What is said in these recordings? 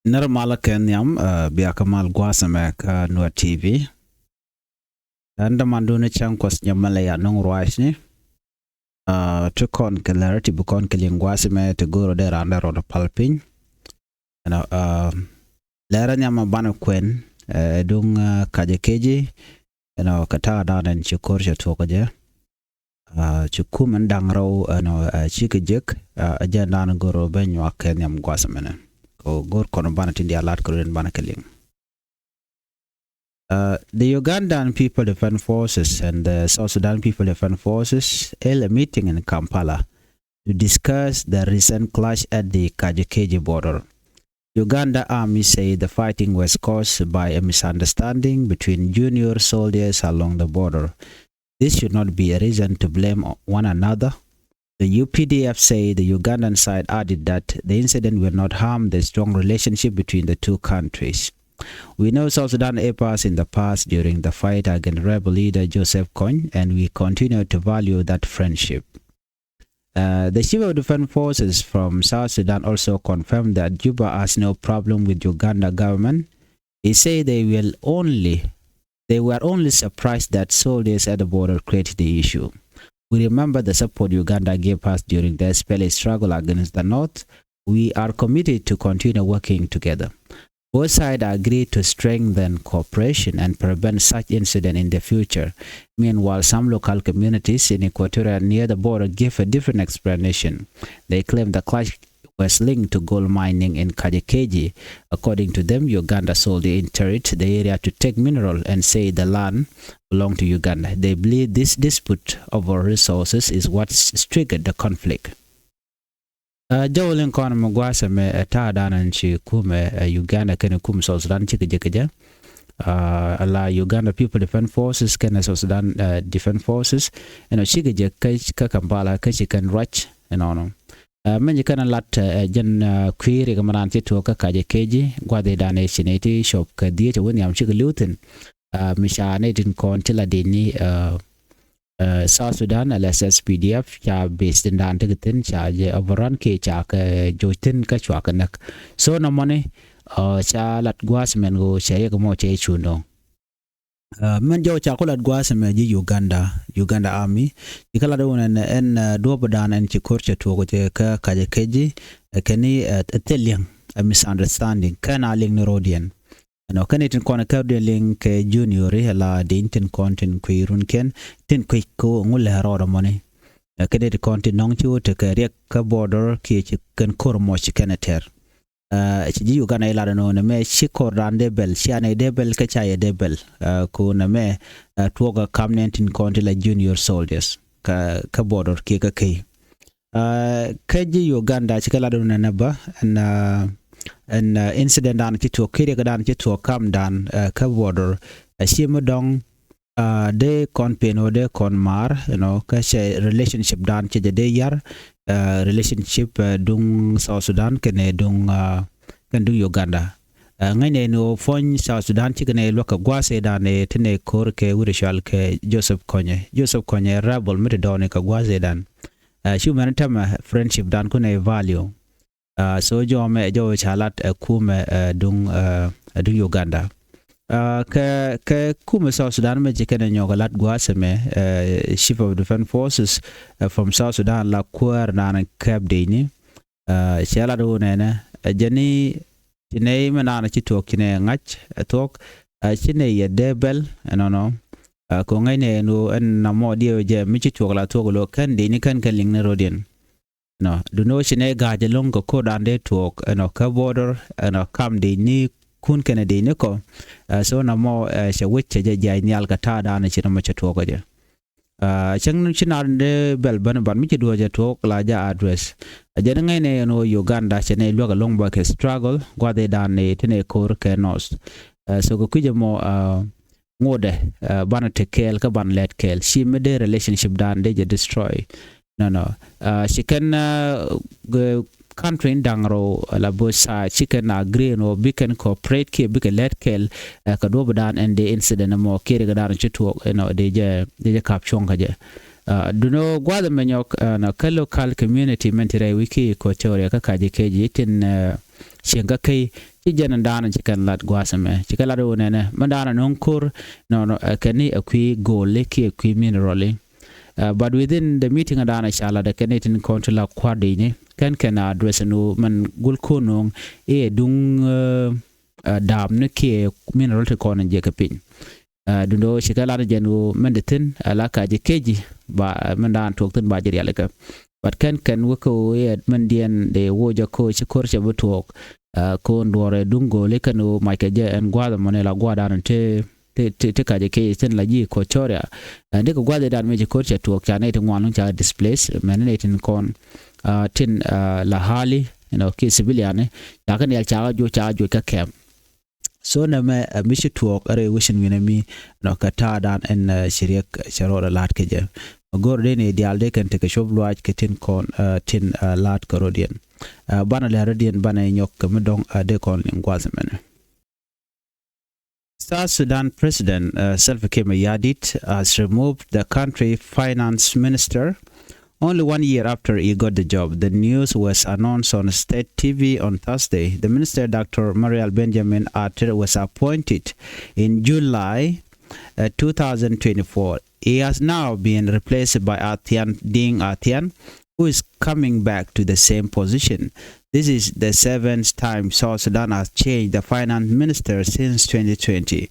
Nirmala Kenyam, Biakamal Guasamek, Nuer TV. And the Manduna Chankos Yamalaya Nong Roisni. To con clarity Bukon Killing Guasime to go there under the palping. Lera Yama Banaquen, Dung keji, Kata down and Chikorja Tokaja. Chukum and Dangro, Chikajik, Ajandan Goro Benua Kenyam Guasamene. Gor Konobanat in the Alat Korean Banakeling. The Ugandan People Defense Forces and the South Sudan People Defense Forces held a meeting in Kampala to discuss the recent clash at the Keji border. Uganda Army say the fighting was caused by a misunderstanding between junior soldiers along the border. This should not be a reason to blame one another. The UPDF say the Ugandan side added that the incident will not harm the strong relationship between the two countries. We know South Sudan APAS in the past during the fight against rebel leader Joseph Kony, and we continue to value that friendship. The Chief of Defense Forces from South Sudan also confirmed that Juba has no problem with Uganda government. He said they were only surprised that soldiers at the border created the issue. We remember the support Uganda gave us during the SPLA struggle against the North. We are committed to continue working together. Both sides agreed to strengthen cooperation and prevent such incidents in the future. Meanwhile, some local communities in Equatoria near the border gave a different explanation. They claim the clash was linked to gold mining in Keji. According to them, Uganda sold the the area to take mineral and say the land belonged to Uganda. They believe this dispute over resources is what triggered the conflict. Jawlin kon Mugwasa me ta danan chi kuumɛ Uganda kene South Sudan chikeja ala Uganda People Defense Forces kene South Sudan Defense Forces chikeja ka Kampala ka chikan rach men kana lat jen query kamaran ti to ka keji gwade dane chineti shop ka die to woni am chikelutin mishane din kon tila dini South Sudan LSSPDF cha based in dan tigitin cha je overrun ke cha ka joitin ka chwa kanak so no money cha lat gwas men go cha ye mo che chuno men jo cha ko lat gwas me ji Uganda Army ikala do en do bodan en chi korcha to go te ka keji kani ateliang a misunderstanding kana ling rodian no kanitin kona kawde link junior la dintin content kuirun ken tin ko ngule rodo money kanit content nong chu te ka ka border ki kan kormo chi keneter ji Uganda ila no me shikor rande bel shiane debel ka chaye debel ko na me tuoga kamnentin content la junior soldiers ka border ki ka kai kaji Uganda chikala do na ba na an incident dan to kiri dan to come down ka border dong de kon peno de kon mar ka she relationship dan che de yar relationship dung South Sudan kene dung kan dung Uganda ngane no fon South Sudan chi kene loka gwase dan e tene kor ke urishal ke Joseph Kony rebel mit don ka gwase dan human time friendship dan kune value so jo chalat kuumɛ dung Uganda ka kuumɛ South Sudan me jikene nyogalat guaseme Chief of Defense Forces from South Sudan la kuar nan kab deni chala do nene jani tinei menana chitok kine ngach tok chine ye debel ko ngaine no en namo dio je mi chitok la toglo kan deni kan ling ne rodien no do no shine gaje longo ko dande talk ka border kam de ni kun kene de ne ko so na mo she wicce je jay nyal ka ta dane ci ma ci to ko je chang ci na de bel ban mi ci do je talk la ja address je ngay ne no Uganda shine loga long ba ke struggle gwade dane tene ko ke nos so ko kuje mo ngode ban te kel ka ban let kel shi me de relationship dan de je destroy no she can country in dangro la bosa she can agree no we can cooperate ke we can let kel ka do badan and the incident mo kere ga dan chitu de je caption ka je do no gwada menyok na local community mentire wiki ko teoria ka keji tin shenga kai ti jan dana chikan lat gwasame chikala do nene mandana nonkur no kani akwi gole ki akwi minerali but within the meeting adana shala the Canadian consular quadine can address no man gulkonong dung dam ne ke mineral te konan je kapin dundo shikala jenu mendetin alaka je keji ba mandan tokten ba jeri alaka but can wako mandian de woja ko chikor che butok ko ndore dungo lekano maikaje en gwada monela gwada te kaje ke sen laji ko choria de ko gwada dan meje ko che tok chane te ngwan cha displace menetin kon tin la hali ke civilian ya kan ya cha jo ka kem so na me mishi tuok are wishin winami no kata dan en shiriek sharora lat keje gor de ne dialde kan te shob luaj ketin kon tin lat karodian bana le radian bana nyok medong de kon ngwazemen South Sudan President Salva Kiir Mayardit has removed the country finance minister only 1 year after he got the job. The news was announced on State TV on Thursday. The minister, Dr. Mariel Benjamin Arthur, was appointed in July 2024. He has now been replaced by Ding Artian, who is coming back to the same position. This is the 7th time South Sudan has changed the finance minister since 2020.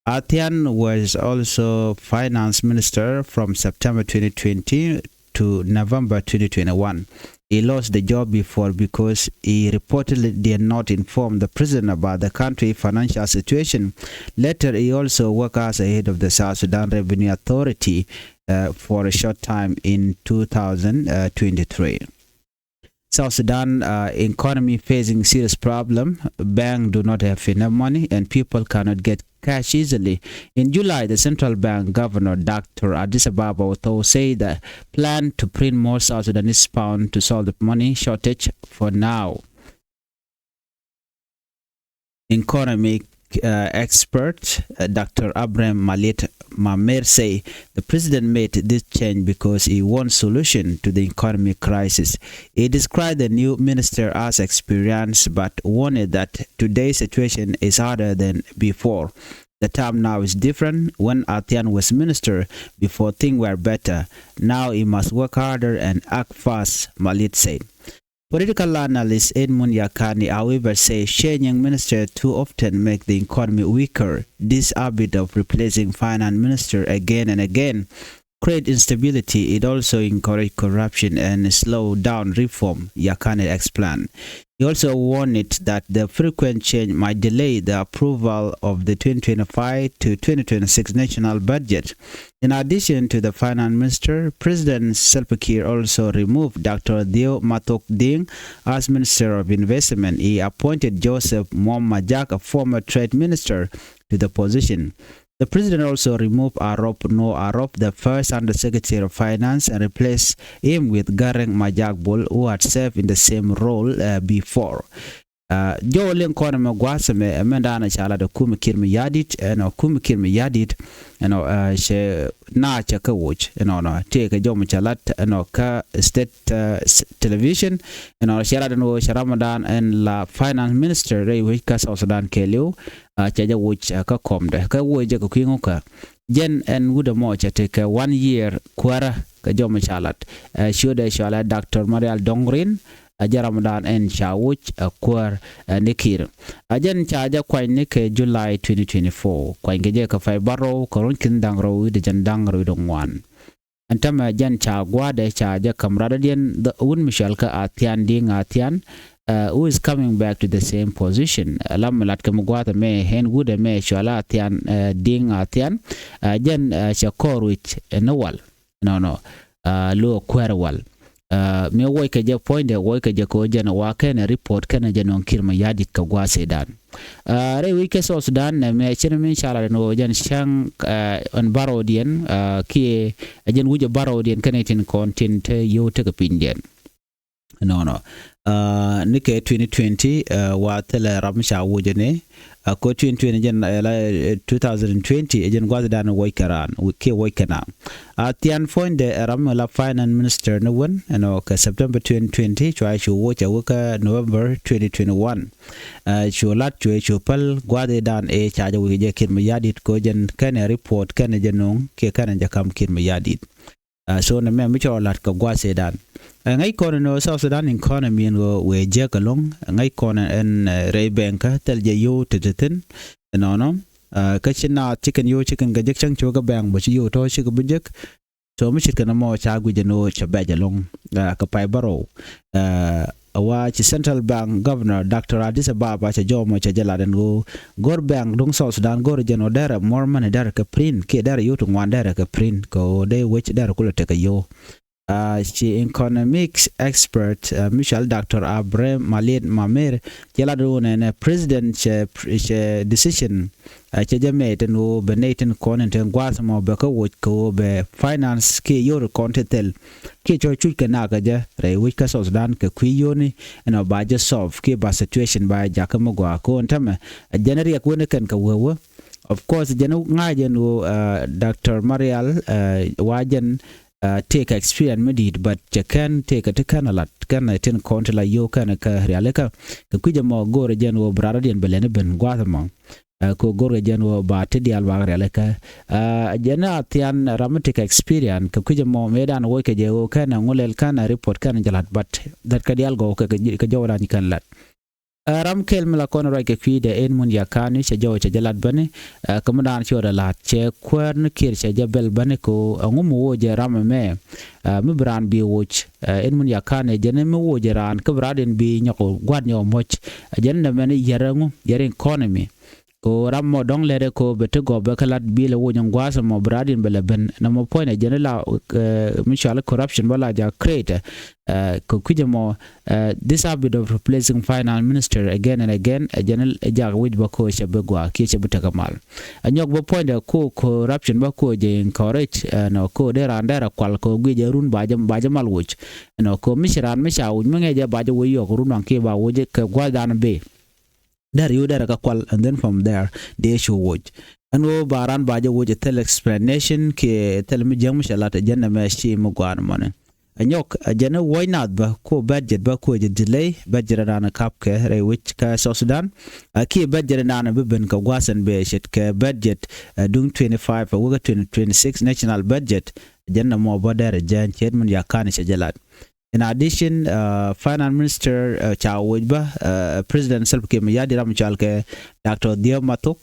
Artian was also finance minister from September 2020 to November 2021. He lost the job before because he reportedly did not inform the president about the country's financial situation. Later, he also worked as a head of the South Sudan Revenue Authority for a short time in 2023. South Sudan economy facing serious problem. Banks do not have enough money and people cannot get cash easily. In July, the central bank governor, Dr. Addis Ababa, said that plan to print more South Sudanese pound to solve the money shortage for now. Economic expert Dr. Abraham Malit Mamer say the president made this change because he wants solution to the economic crisis. He described the new minister as experienced but warned that today's situation is harder than before. The time now is different. When Artian was minister, before things were better. Now he must work harder and act fast, Malit said. Political analyst Edmund Yakani, however, says changing minister too often make the economy weaker. This habit of replacing finance minister again and again create instability. It also encourage corruption and slow down reform, Yakani explained. He also warned that the frequent change might delay the approval of the 2025 to 2026 national budget. In addition to the finance minister, President Salva Kiir also removed Dr. Thok Ding as Minister of Investment. He appointed Joseph Mwamajak, a former trade minister, to the position. The president also removed Arop, the first Undersecretary of Finance, and replaced him with Gareng Majagbol, who had served in the same role before. Jo len kono me gwasame amendana chala de kuumɛ Kiir Mayardit kuumɛ Kiir Mayardit she na cha ka watch no te ka jo chalat ka state television shara no Ramadan and la finance minister re we ka South Sudan kelio cha ja watch ka komde ka wo je ka kwingo ka jen en wuda mo cha te ka 1 year kwara ka jo chalat shoda shala Dr. Marial Dongrin Ramadan and Shawuch Kwar Nikir. Ajan Chaja Quainike July 2024. Quaingeja Kafai Barrow, Koronkin Dangro, the Jandangro Dong one. And Tama Jan Chagua de Chaja Kamradadian, the Un Michelka Atian Ding Atian, who is coming back to the same position. Lamalat Kamugwata me, Hen Wood me, Shala Atian Ding Atian, Jan Shakorwich Nowal. No, Luo Querwal. Me wo ke je point de wo ke je ko je na wa ke na report kana je non Kiir Mayardit ka gwa sedan re wi ke South Sudan na me chen min shala no jan shang on barodien ki jen wuje barodien kana tin content yo te ka pindien no nike 2020 wa tele ramsha wujene ko 2020 jen 2020 jen gwaza dan waikaran ke waikana tian point de ramla finance minister no won ka September 2020 chwa chu wocha woka November 2021 chu lat chu pal gwaza dan e chaja wije kin mayadit ko jen kene report kene jenong ke kene jakam kin mayadit so na me micho lat ka gwaza dan ngai kono no South Sudan economy no we jekalong ngai kono en rebenka tel je yo tetetin no ka china chicken yo chicken ga jekchang choga bang bo yo to chi ga bujek so mi chicken mo cha gu je no chabe jalong ka pai baro wa chi central bank governor Dr. Addis Ababa cha jomo cha jaladen go gor bank dong South Sudan gor je no dara more money dara ka print ke dara yo to ngwan dara ka print ko de which dara kula te ka yo she economics expert Michel Dr. Abraham Malid Mamer jela do ne president che decision che jamete no benaten content ngwasmo be ko ko be finance ke yor contentel ke cho chu ke na ga je re wi ka South Sudan ke kuyoni no ba je solve ke ba situation ba jakamo gwa ko ntame january ko ne kan ka wo of course janu ngaje no Dr. Marial wajen take experience medit but you can take a canalat can ten contla yo can ka realeka ka kujamo gore jeno braradian belene ben gwatamo ko gore jeno ba tedial ba realeka jena tian ramatic experience ka kujamo medan wo ke je wo kana ngolel kana report kana jalat but that kadial go ka jawla ni kan lat ram kel mala kono rai ke kwide en mun yakani che jaw che jalat bane kamadan chora lat che kwern kir che jabel bane ko ngumu wo je ram me mi bran bi woch en mun yakane jene mi wo je ran ka braden bi nyako gwad nyo moch jenne men yarangu yaren economy ko rammo dong lede ko bete go be kalat bi le wo nyangwasa mo bradin bele ben na mo point jene la mutual corruption wala ja create ko kujamo this habit of replacing finance minister again and again jene ja wit ba ko che begwa ki che beta kamal anyok bo point ko corruption ba ko je encourage no ko de randera kwal ko gije run ba jam mal wuch no ko misran misha wuj menge je ba je wo yo run an ke ba wo je ka gwa dan be there you there ka kwal and then from there they show watch and wo baran baje wo je tel explanation ke tel mi jam shalata janna ma shi mu gwan mon anyok jana why not ba ko budget ba ko je delay budget rana kap ke re which ka South Sudan ki budget rana be ben ka gwasan be shit ke budget dung 25 wo 2026 national budget janna mo bodere jan chairman ya kan shajalat. In addition, Finance Minister Chawujba, President Salva Kiir Mayadi Ramchalke, Dr. Dio Matuk,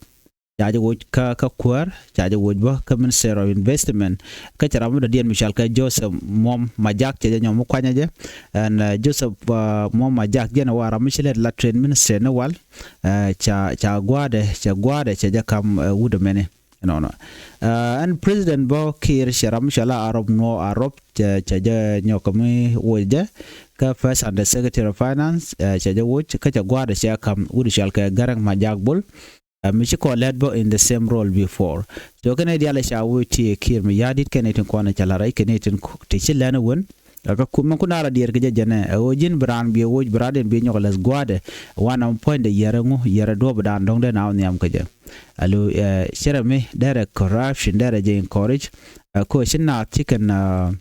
Chajawuj ka Kwar, Chajawujba, Minister of Investment, Kacharamu Dian Michalka, Joseph Mom Majak, Chajanyo Mukwanyaja, and Joseph Mom Majak, Janawara Michelet Latrin Minister Nawal, Chagwade, Chajakam Woodamene. No. And President Bo Kiir Sharam Shala Arab no Arab Chaja Nyokami Woja ka first under Secretary of Finance Chaja Woj Kacha Gwada Shakam Udishalka Garang Majakbul Michiko Ledbo in the same role before. So can I Shawu T Kiir Mayadit Kenatin Kwana Chalara Kenatin Tichilana win. Kunara dear Gajana, Ojin Bran be Woj Braden be Nyolas Guade, 1 point the Yarangu, Yaradob down Dong the now Niamkaja. Alu Sherame, there corruption, there encourage a question not chicken a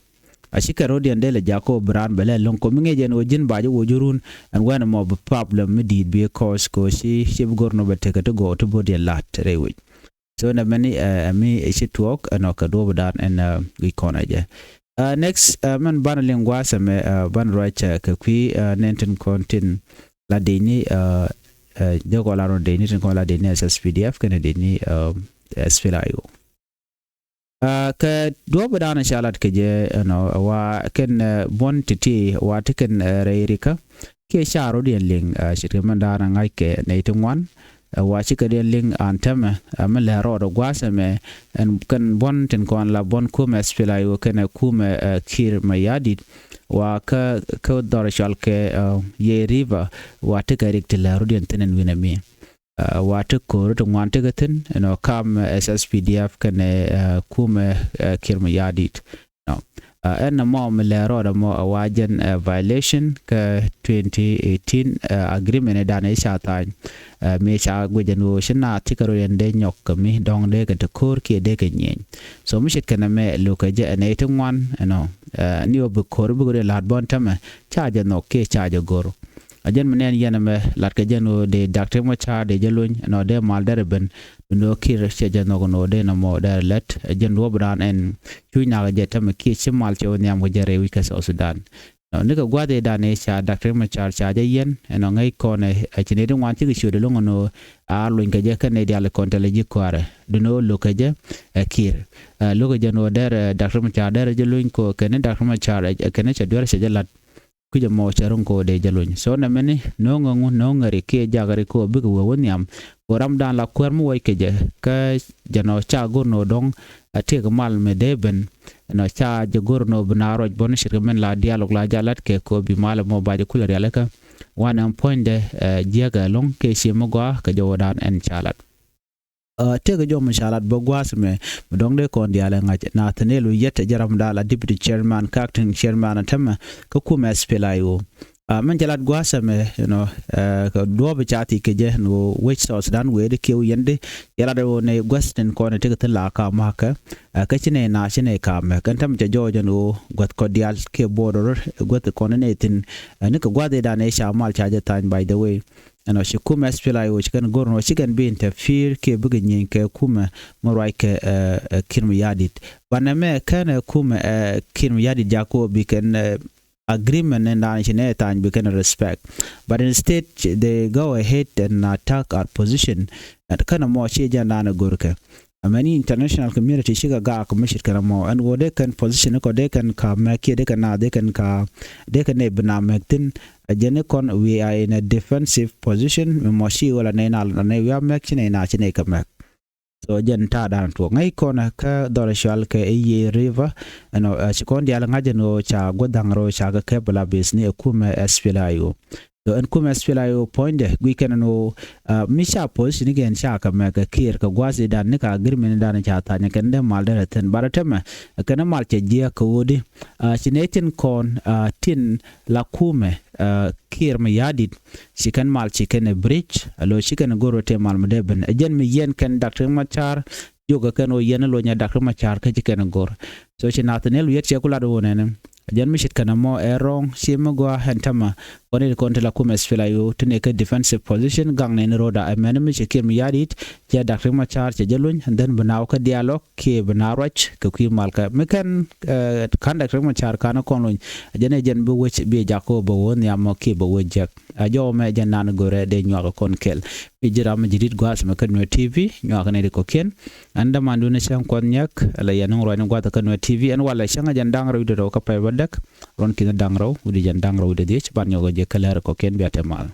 chicken and dele Jaco Bran Bele long coming again Ojin Bajo Wojurun and when a mob problem did be a cause she gorno but take to go to body a lot reway. So na many me a shit walk and knock a door down and we corner. Next, man banaling wasame ban right kakui nenten contin la deni jogo la ron deni ten la deni as PDF kana deni SPLIO. Ka do badana shalat keje no wa ken bon titi wa tiken reirika ke sharo den ling shitmandana ngai ke neitungwan wa chikade ling antame amela ro gwasame en kan bon ten kon la bon kuumɛ SPLIO kana kuumɛ Kiir Mayadit wa ka dorshal ke ye river wa tikarik tila rudien tenen winami wa tikko to ngwante gaten no kam SSPDF kana kuumɛ Kiir Mayadit no en mo melero da mo awajen violation ka 2018 agreement da ne shata me cha gwejano shina tikaro yende nyok mi dong de ka kor ki de ka nyen so mi shit kana me lokaje ne tungwan no ni ob kor bu gore lad bon tama charge no ke charge goro ajen menen yana me lat ka jeno de doctor mo cha de jelun no de mal derben no kir che jeno no de no mo de let jen robran en chuina ga jeta ki chimal che onyam go jere wi ka South Sudan no ne ka gwade da ne cha doctor mo cha je yen no ngai ko ne chine de wan ti chu de longo no a lo nga je ka ne dia le kontele ji kware de no lo ka je kir lo ga jeno der doctor mo cha der jelun ko ken doctor mo cha ken che dwar che lat kuja mo charon ko de jalony so na meni no ngongu no ngari ke jagari ko bi ko wonyam oram dan la kwermu way ke je ka jano cha gorno dong ate ko mal me deben no cha je gorno binaro bon shirka men la dialog la jalat ke ko bi mal mo baje kular yala ka wana point de jaga long ke shimo go ka jodan en chalat tega jom shalat bogwas me dong de kon diala ngaj na tanelu yete jaram dala deputy chairman acting chairman atama ko kuumɛ spelayo man jalat gwasa me ko do be chati ke je no which South Sudan we de ke yende yala do ne gwasten ko ne tega la ka maka ka chine na chine ka me kan tam je jojo no got ko dial ke border got ko ne tin ne ko gwade da ne sha mal chaje tan by the way ano shi kuumɛ spelayo chikan gorno chikan be interfere ke bugin yin ke kuumɛ morai ke kirmu yadit baname kana kuumɛ kirmu yadit jako bi kan agreement and national time we can respect but instead they go ahead and attack our position at kana mo che jana na gorka many international community shiga ga commission kana mo and go they can position ko they can ka make they can ne bana mektin ajene kon we are in a defensive position mo shi wala ne na ne we are making na chine ka mek so jen ta dan to ngai kona ka dole shal ke ye river no chikon dia ngaje no cha godangro cha ga ke bla business kuumɛ spelayo so en kuumɛ spelayo point de we can no misha position again cha ka me ka kir ka gwazi dan ne ka agreement dan cha ta ne kan de mal de ten baratema kana mal che je ka wodi chinetin kon tin la kuumɛ kir me yadit shikan mal chiken bridge alo shikan goro te mal mdeben ajen mi yen kan Dr. Machar yoga kan o yen lo nya Dr. Machar ka chiken gor so chinatanel yet chekula do nene ajen mi shit kana mo erong shimo go hentama woni ko la kuumɛ spelayo tene ka defensive position gang ne roda amen mi chiken mi yadit ya Dr. Machar che jelun and then banaw ka dialog ke banarach ka ku mal ka mekan kan Dr. Machar kana kon ajen jen bu wech be jako bo won ya mo ke bo wejak ajo me janan gore de nywa kon kel ijira ma jidit gwas ma kan Nuer TV nywa kan de ko ken anda mandu ne sham kon nyak ala yanong ro ne gwata kan Nuer TV en wala shanga jandang ro do ka pay badak ron kin dang ro udi jandang ro de ban nyogo je kala ko ken biate mal